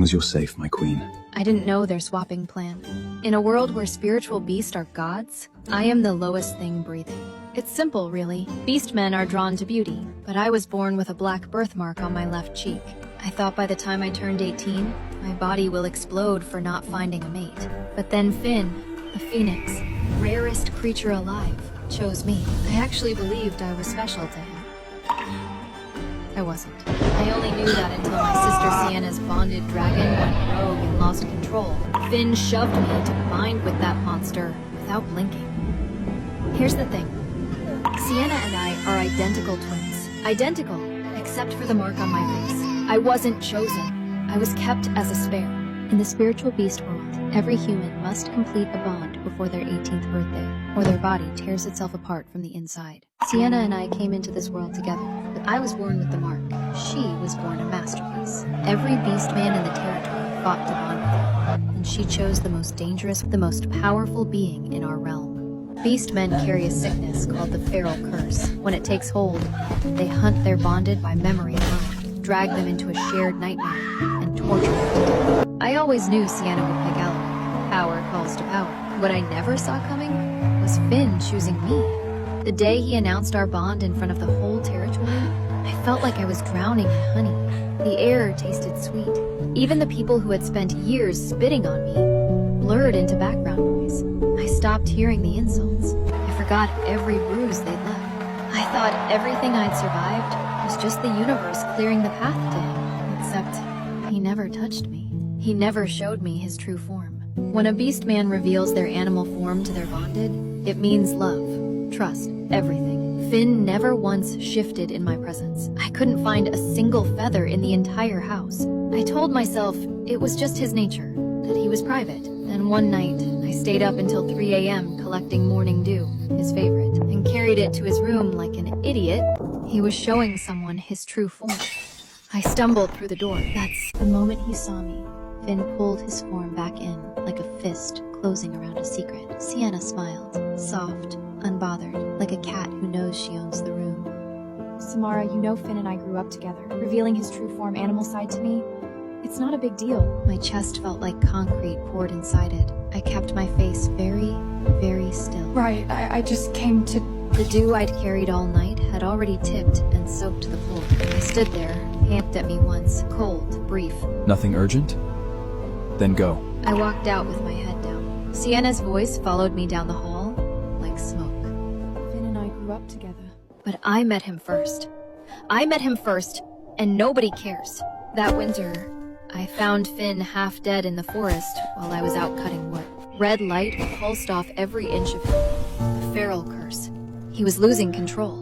As you're safe, my queen. I didn't know their swapping plan. In a world where spiritual beasts are gods, I am the lowest thing breathing. It's simple, really. Beast men are drawn to beauty, but I was born with a black birthmark on my left cheek. I thought by the time I turned 18, my body will explode for not finding a mate. But then Finn, the phoenix, rarest creature alive, chose me. I actually believed I was special to him. I wasn't. I only knew that until my sister Sienna's bonded dragon went rogue and lost control. Finn shoved me to bind with that monster without blinking. Here's the thing. Sienna and I are identical twins. Identical, except for the mark on my face. I wasn't chosen. I was kept as a spare. In the spiritual beast world, every human must complete a bond before their 18th birthday, or their body tears itself apart from the inside. Sienna and I came into this world together, but I was born with the mark. She was born a masterpiece. Every beast man in the territory fought to bond with her, and she chose the most dangerous, the most powerful being in our realm. Beast men carry a sickness called the feral curse. When it takes hold, they hunt their bonded by memory alone, drag them into a shared nightmare, and torture them to death. I always knew Sienna would pick Alaric. Power calls to power. What I never saw coming was Finn choosing me. The day he announced our bond in front of the whole territory, I felt like I was drowning in honey. The air tasted sweet. Even the people who had spent years spitting on me blurred into background noise. I stopped hearing the insults. I forgot every bruise they'd left. I thought everything I'd survived was just the universe clearing the path to him. Except, he never touched me. He never showed me his true form. When a beast man reveals their animal form to their bonded, it means love, trust, everything. Finn never once shifted in my presence. I couldn't find a single feather in the entire house. I told myself it was just his nature, that he was private. Then one night, I stayed up until 3 a.m. collecting morning dew, his favorite, and carried it to his room like an idiot. He was showing someone his true form. I stumbled through the door. That's the moment he saw me. Finn pulled his form back in, like a fist closing around a secret. Sienna smiled, soft, unbothered, like a cat who knows she owns the room. Samara, you know Finn and I grew up together. Revealing his true form animal side to me, it's not a big deal. My chest felt like concrete poured inside it. I kept my face very, very still. Right, I just came to... The dew I'd carried all night had already tipped and soaked the floor. I stood there, panicked at me once, cold, brief. Nothing urgent? Then go. I walked out with my head down. Sienna's voice followed me down the hall like smoke. Finn and I grew up together. But I met him first. I met him first, and nobody cares. That winter, I found Finn half dead in the forest while I was out cutting wood. Red light pulsed off every inch of him. The feral curse. He was losing control.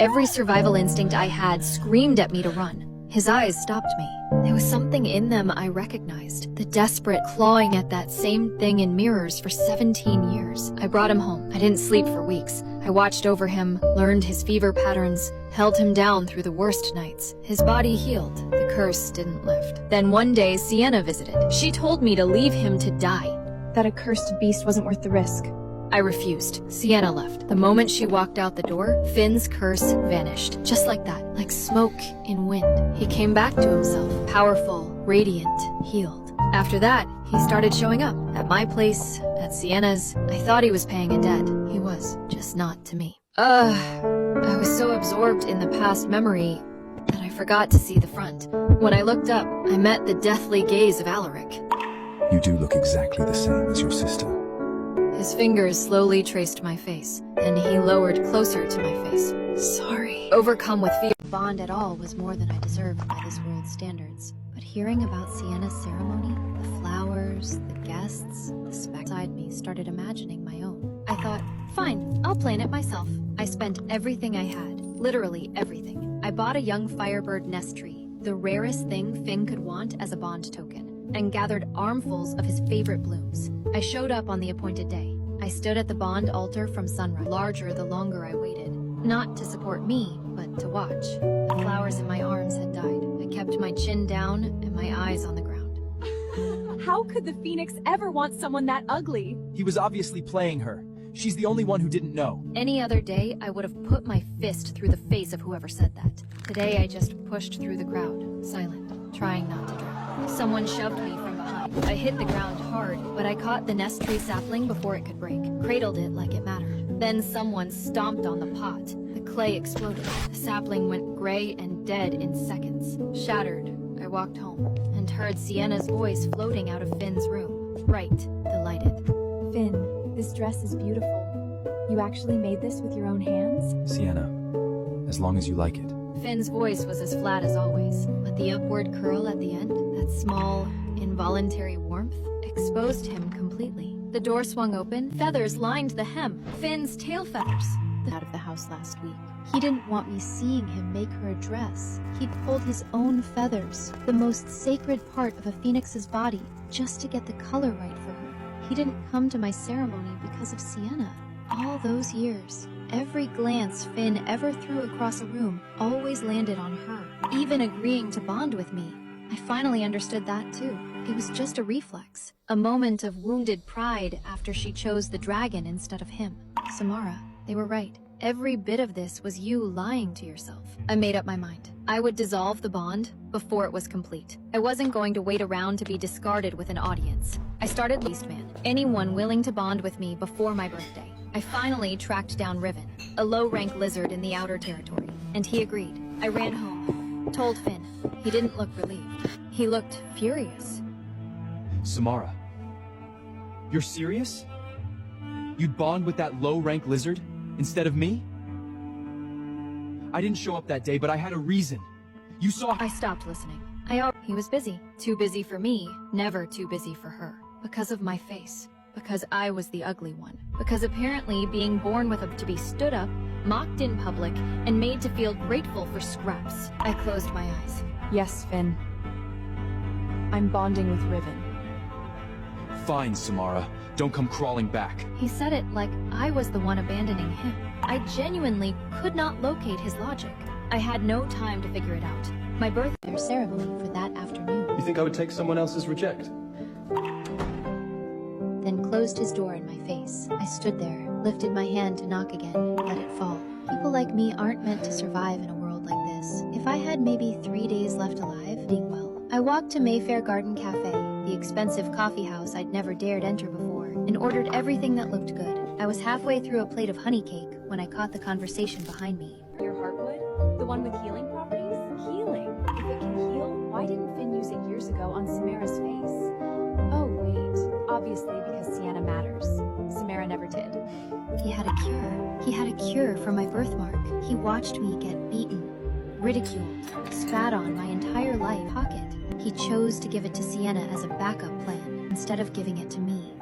Every survival instinct I had screamed at me to run. His eyes stopped me. There was something in them I recognized. The desperate clawing at that same thing in mirrors for 17 years. I brought him home. I didn't sleep for weeks. I watched over him, learned his fever patterns, held him down through the worst nights. His body healed. The curse didn't lift. Then one day, Sienna visited. She told me to leave him to die. That a cursed beast wasn't worth the risk. I refused. Sienna left. The moment she walked out the door, Finn's curse vanished. Just like that, like smoke in wind. He came back to himself, powerful, radiant, healed. After that, he started showing up. At my place, at Sienna's. I thought he was paying a debt. He was, just not to me. I was so absorbed in the past memory that I forgot to see the front. When I looked up, I met the deathly gaze of Alaric. You do look exactly the same as your sister. His fingers slowly traced my face, and he lowered closer to my face. Sorry. Overcome with fear. Bond at all was more than I deserved by this world's standards. But hearing about Sienna's ceremony, the flowers, the guests, the spectre inside me started imagining my own. I thought, fine, I'll plan it myself. I spent everything I had, literally everything. I bought a young firebird nest tree, the rarest thing Finn could want as a bond token, and gathered armfuls of his favorite blooms. I showed up on the appointed day. I stood at the bond altar from sunrise, larger the longer I waited. Not to support me, but to watch. The flowers in my arms had died. I kept my chin down and my eyes on the ground. How could the Phoenix ever want someone that ugly? He was obviously playing her. She's the only one who didn't know. Any other day, I would have put my fist through the face of whoever said that. Today, I just pushed through the crowd, silent, trying not to drown. Someone shoved me from behind. I hit the ground hard, but I caught the nest tree sapling before it could break, cradled it like it mattered. Then someone stomped on the pot. The clay exploded. The sapling went gray and dead in seconds. Shattered, I walked home and heard Sienna's voice floating out of Finn's room, bright, delighted. Finn, this dress is beautiful. You actually made this with your own hands? Sienna, as long as you like it. Finn's voice was as flat as always, but the upward curl at the end, that small, involuntary warmth, exposed him completely. The door swung open, feathers lined the hem, Finn's tail feathers. Out of the house last week. He didn't want me seeing him make her a dress. He'd pulled his own feathers, the most sacred part of a phoenix's body, just to get the color right for her. He didn't come to my ceremony because of Sienna. All those years, every glance Finn ever threw across a room always landed on her, even agreeing to bond with me. I finally understood that too. It was just a reflex, a moment of wounded pride after she chose the dragon instead of him. Samara, they were right. Every bit of this was you lying to yourself. I made up my mind. I would dissolve the bond before it was complete. I wasn't going to wait around to be discarded with an audience. I started Beastman, anyone willing to bond with me before my birthday. I finally tracked down Riven, a low-rank lizard in the outer territory, and he agreed. I ran home, told Finn. He didn't look relieved. He looked furious. Samara, you're serious? You'd bond with that low-rank lizard instead of me? I didn't show up that day, but I had a reason. You saw— I stopped listening. He was busy. Too busy for me, never too busy for her. Because of my face. Because I was the ugly one. Because apparently being born with to be stood up, mocked in public, and made to feel grateful for scraps. I closed my eyes. Yes, Finn. I'm bonding with Riven. Fine, Samara. Don't come crawling back. He said it like I was the one abandoning him. I genuinely could not locate his logic. I had no time to figure it out. My birthday ceremony for that afternoon. You think I would take someone else's reject? Then closed his door in my face. I stood there, lifted my hand to knock again, let it fall. People like me aren't meant to survive in a world like this. If I had maybe 3 days left alive, being well. I walked to Mayfair Garden Cafe, the expensive coffee house I'd never dared enter before, and ordered everything that looked good. I was halfway through a plate of honey cake when I caught the conversation behind me. Your heartwood? The one with healing properties? Healing? If it can heal, why didn't Finn use it years ago on Samara's face? Oh wait, obviously because Sienna matters. Samara never did. He had a cure. He had a cure for my birthmark. He watched me get beaten, ridiculed, spat on my entire life pocket. He chose to give it to Sienna as a backup plan, instead of giving it to me.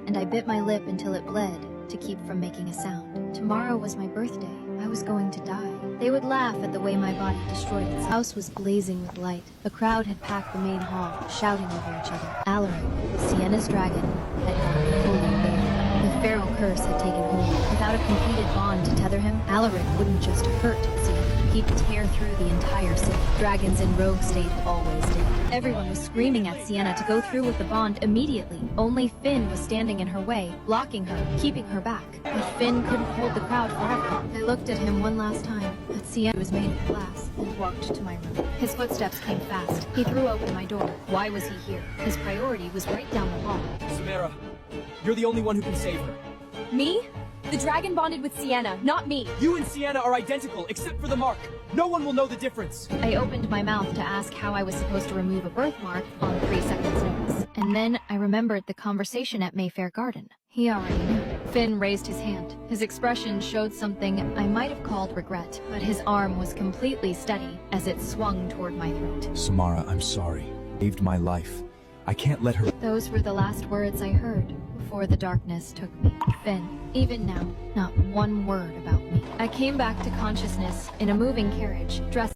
And I bit my lip until it bled, to keep from making a sound. Tomorrow was my birthday. I was going to die. They would laugh at the way my body destroyed its house was blazing with light. The crowd had packed the main hall, shouting over each other. Alaric, Sienna's dragon, had gone fully bare. The feral curse had taken hold. Without a completed bond to tether him, Alaric wouldn't just hurt Sienna. He'd tear through the entire city. Dragons in rogue state always did. Everyone was screaming at Sienna to go through with the bond immediately. Only Finn was standing in her way, blocking her, keeping her back. But Finn couldn't hold the crowd forever. I looked at him one last time, but Sienna was made of glass, and walked to my room. His footsteps came fast. He threw open my door. Why was he here? His priority was right down the hall. Samara, you're the only one who can save her. Me? The dragon bonded with Sienna, not me. You and Sienna are identical, except for the mark. No one will know the difference. I opened my mouth to ask how I was supposed to remove a birthmark on 3 seconds notice. And then I remembered the conversation at Mayfair Garden. He already knew. Finn raised his hand. His expression showed something I might have called regret, but his arm was completely steady as it swung toward my throat. Samara, I'm sorry. Saved my life. I can't let her— Those were the last words I heard before the darkness took me. Finn, even now, not one word about me. I came back to consciousness in a moving carriage, dressed